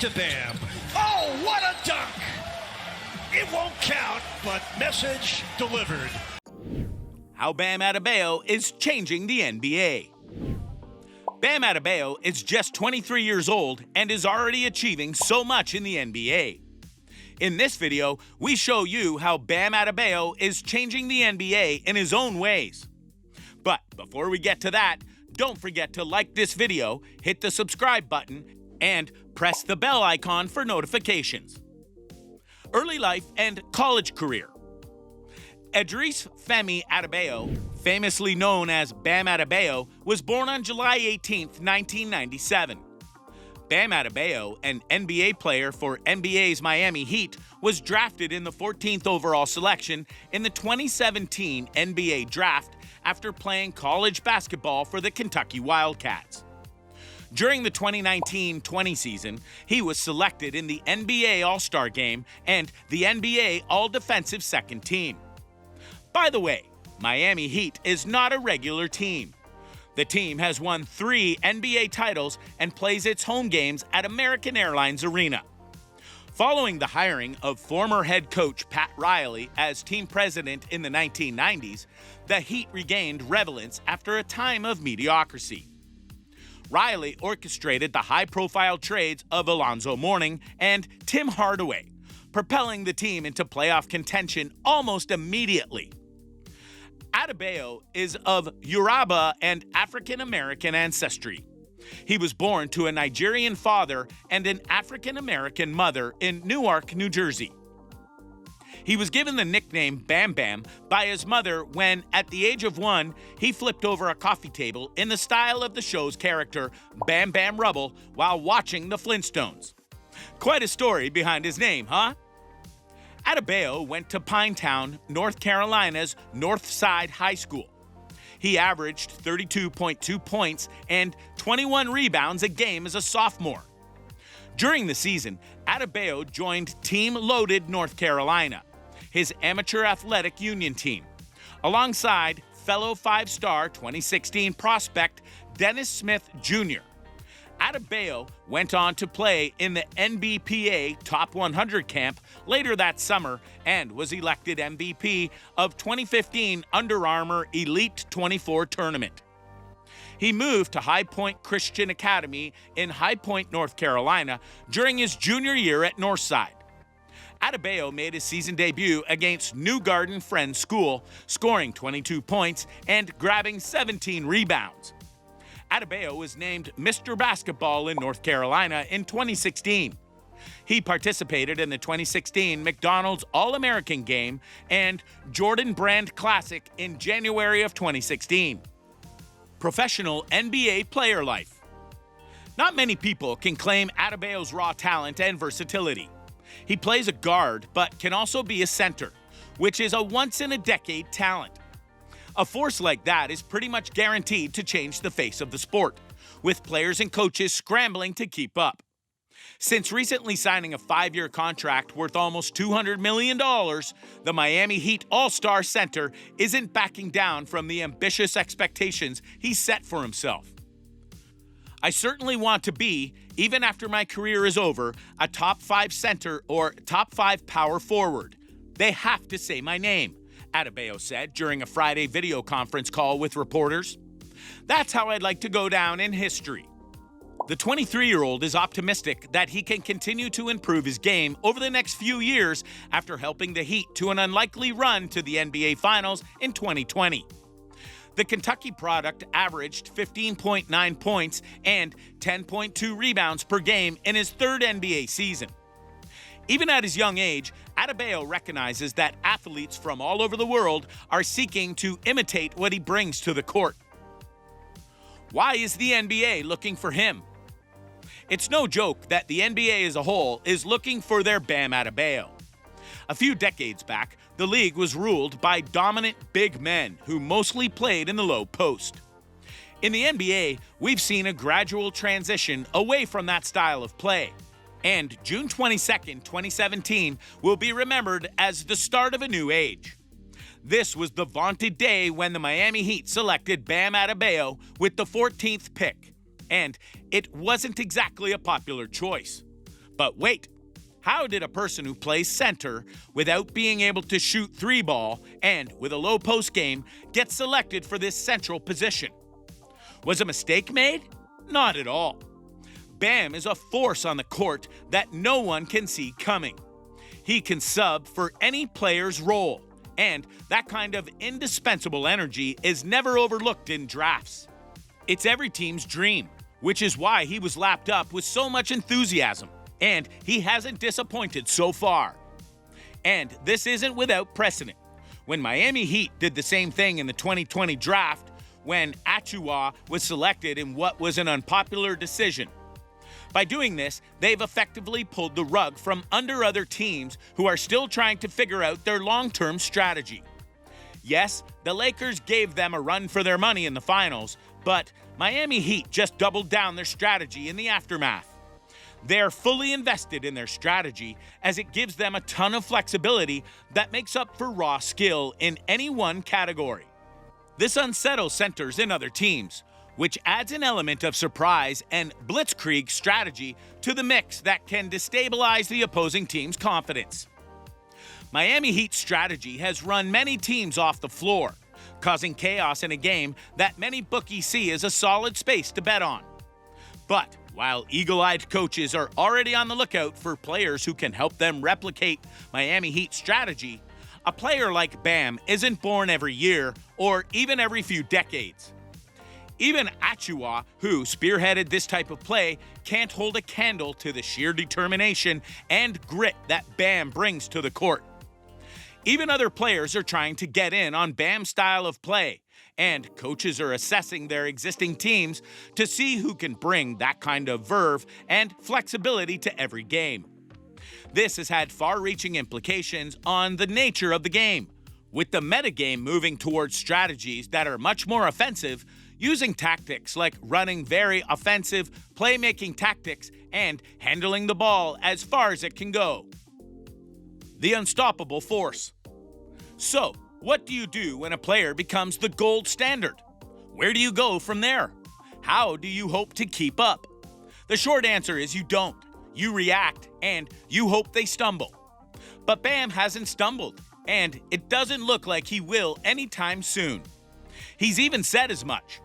to Bam. Oh, what a dunk! It won't count, but message delivered. How Bam Adebayo is changing the NBA. Bam Adebayo is just 23 years old and is already achieving so much in the NBA. In this video, we show you how Bam Adebayo is changing the NBA in his own ways. But before we get to that, don't forget to like this video, hit the subscribe button, and press the bell icon for notifications. Early life and college career. Idris Femi Adebayo, famously known as Bam Adebayo, was born on July 18, 1997. Bam Adebayo, an NBA player for NBA's Miami Heat, was drafted in the 14th overall selection in the 2017 NBA Draft after playing college basketball for the Kentucky Wildcats. During the 2019-20 season, he was selected in the NBA All-Star Game and the NBA All-Defensive Second Team. By the way, Miami Heat is not a regular team. The team has won 3 NBA titles and plays its home games at American Airlines Arena. Following the hiring of former head coach Pat Riley as team president in the 1990s, the Heat regained relevance after a time of mediocrity. Riley orchestrated the high-profile trades of Alonzo Mourning and Tim Hardaway, propelling the team into playoff contention almost immediately. Adebayo is of Yoruba and African-American ancestry. He was born to a Nigerian father and an African-American mother in Newark, New Jersey. He was given the nickname Bam Bam by his mother when, at the age of 1, he flipped over a coffee table in the style of the show's character Bam Bam Rubble while watching the Flintstones. Quite a story behind his name, huh? Adebayo went to Pinetown, North Carolina's North Side High School. He averaged 32.2 points and 21 rebounds a game as a sophomore. During the season, Adebayo joined Team Loaded North Carolina, his amateur athletic union team, alongside fellow 5-star 2016 prospect Dennis Smith Jr. Adebayo went on to play in the NBPA Top 100 camp later that summer and was elected MVP of 2015 Under Armour Elite 24 tournament. He moved to High Point Christian Academy in High Point, North Carolina during his junior year at Northside. Adebayo made his season debut against New Garden Friends School, scoring 22 points and grabbing 17 rebounds. Adebayo was named Mr. Basketball in North Carolina in 2016. He participated in the 2016 McDonald's All-American Game and Jordan Brand Classic in January of 2016. Professional NBA player life. Not many people can claim Adebayo's raw talent and versatility. He plays a guard, but can also be a center, which is a once-in-a-decade talent. A force like that is pretty much guaranteed to change the face of the sport, with players and coaches scrambling to keep up. Since recently signing a 5-year contract worth almost $200 million, the Miami Heat All-Star center isn't backing down from the ambitious expectations he set for himself. I certainly want to be, even after my career is over, a top 5 center or top 5 power forward. They have to say my name, Adebayo said during a Friday video conference call with reporters. That's how I'd like to go down in history. The 23-year-old is optimistic that he can continue to improve his game over the next few years after helping the Heat to an unlikely run to the NBA Finals in 2020. The Kentucky product averaged 15.9 points and 10.2 rebounds per game in his 3rd NBA season. Even at his young age, Adebayo recognizes that athletes from all over the world are seeking to imitate what he brings to the court. Why is the NBA looking for him? It's no joke that the NBA as a whole is looking for their Bam Adebayo. A few decades back, the league was ruled by dominant big men who mostly played in the low post. In the NBA, we've seen a gradual transition away from that style of play. And June 22, 2017 will be remembered as the start of a new age. This was the vaunted day when the Miami Heat selected Bam Adebayo with the 14th pick. And it wasn't exactly a popular choice. But wait, how did a person who plays center without being able to shoot three ball and with a low post game get selected for this central position? Was a mistake made? Not at all. Bam is a force on the court that no one can see coming. He can sub for any player's role, and that kind of indispensable energy is never overlooked in drafts. It's every team's dream, which is why he was lapped up with so much enthusiasm, and he hasn't disappointed so far. And this isn't without precedent. When Miami Heat did the same thing in the 2020 draft, when Achua was selected in what was an unpopular decision. By doing this, they've effectively pulled the rug from under other teams who are still trying to figure out their long-term strategy. Yes, the Lakers gave them a run for their money in the finals, but Miami Heat just doubled down their strategy in the aftermath. They're fully invested in their strategy as it gives them a ton of flexibility that makes up for raw skill in any one category. This unsettles centers in other teams, which adds an element of surprise and blitzkrieg strategy to the mix that can destabilize the opposing team's confidence. Miami Heat's strategy has run many teams off the floor, causing chaos in a game that many bookies see as a solid space to bet on. But while eagle-eyed coaches are already on the lookout for players who can help them replicate Miami Heat's strategy, a player like Bam isn't born every year or even every few decades. Even Achua, who spearheaded this type of play, can't hold a candle to the sheer determination and grit that Bam brings to the court. Even other players are trying to get in on Bam's style of play, and coaches are assessing their existing teams to see who can bring that kind of verve and flexibility to every game. This has had far-reaching implications on the nature of the game, with the metagame moving towards strategies that are much more offensive, using tactics like running very offensive, playmaking tactics and handling the ball as far as it can go. The unstoppable force. So, what do you do when a player becomes the gold standard? Where do you go from there? How do you hope to keep up? The short answer is you don't. You react, and you hope they stumble. But Bam hasn't stumbled, and it doesn't look like he will anytime soon. He's even said as much,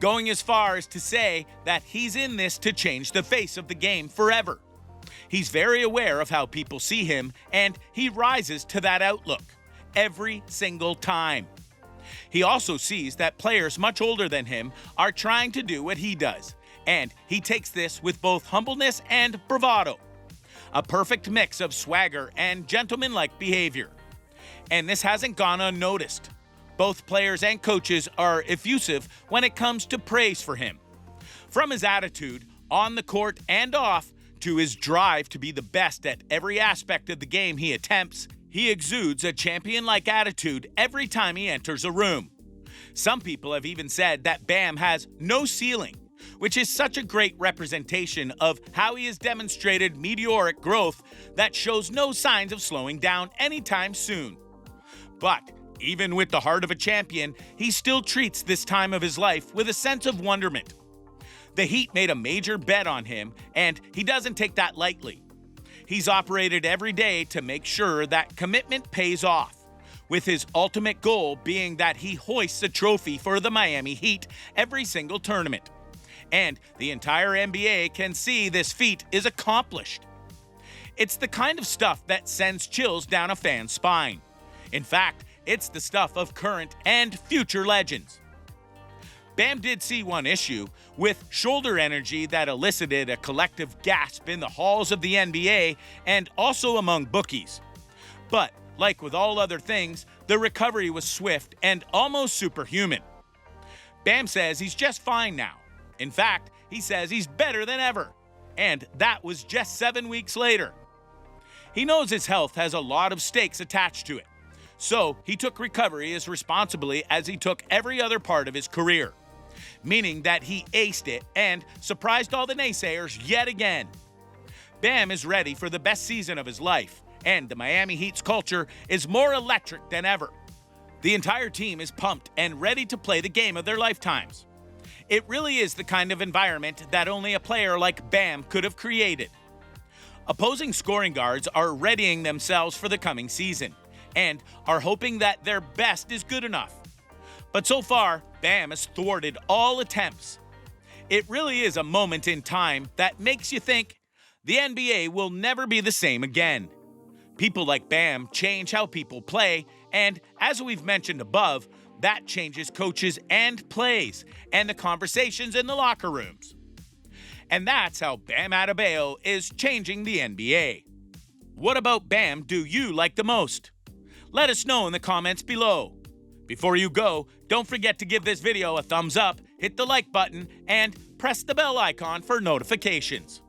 going as far as to say that he's in this to change the face of the game forever. He's very aware of how people see him, and he rises to that outlook every single time. He also sees that players much older than him are trying to do what he does, and he takes this with both humbleness and bravado. A perfect mix of swagger and gentlemanlike behavior. And this hasn't gone unnoticed. Both players and coaches are effusive when it comes to praise for him. From his attitude, on the court and off, to his drive to be the best at every aspect of the game he attempts, he exudes a champion-like attitude every time he enters a room. Some people have even said that Bam has no ceiling, which is such a great representation of how he has demonstrated meteoric growth that shows no signs of slowing down anytime soon. But even with the heart of a champion, he still treats this time of his life with a sense of wonderment. The Heat made a major bet on him, and he doesn't take that lightly. He's operated every day to make sure that commitment pays off, with his ultimate goal being that he hoists a trophy for the Miami Heat every single tournament. And the entire NBA can see this feat is accomplished. It's the kind of stuff that sends chills down a fan's spine. In fact, it's the stuff of current and future legends. Bam did see one issue, with shoulder energy that elicited a collective gasp in the halls of the NBA and also among bookies. But, like with all other things, the recovery was swift and almost superhuman. Bam says he's just fine now. In fact, he says he's better than ever. And that was just 7 weeks later. He knows his health has a lot of stakes attached to it. So he took recovery as responsibly as he took every other part of his career, meaning that he aced it and surprised all the naysayers yet again. Bam is ready for the best season of his life, and the Miami Heat's culture is more electric than ever. The entire team is pumped and ready to play the game of their lifetimes. It really is the kind of environment that only a player like Bam could have created. Opposing scoring guards are readying themselves for the coming season and are hoping that their best is good enough. But so far, Bam has thwarted all attempts. It really is a moment in time that makes you think the NBA will never be the same again. People like Bam change how people play, and as we've mentioned above, that changes coaches and plays and the conversations in the locker rooms. And that's how Bam Adebayo is changing the NBA. What about Bam do you like the most? Let us know in the comments below. Before you go, don't forget to give this video a thumbs up, hit the like button, and press the bell icon for notifications.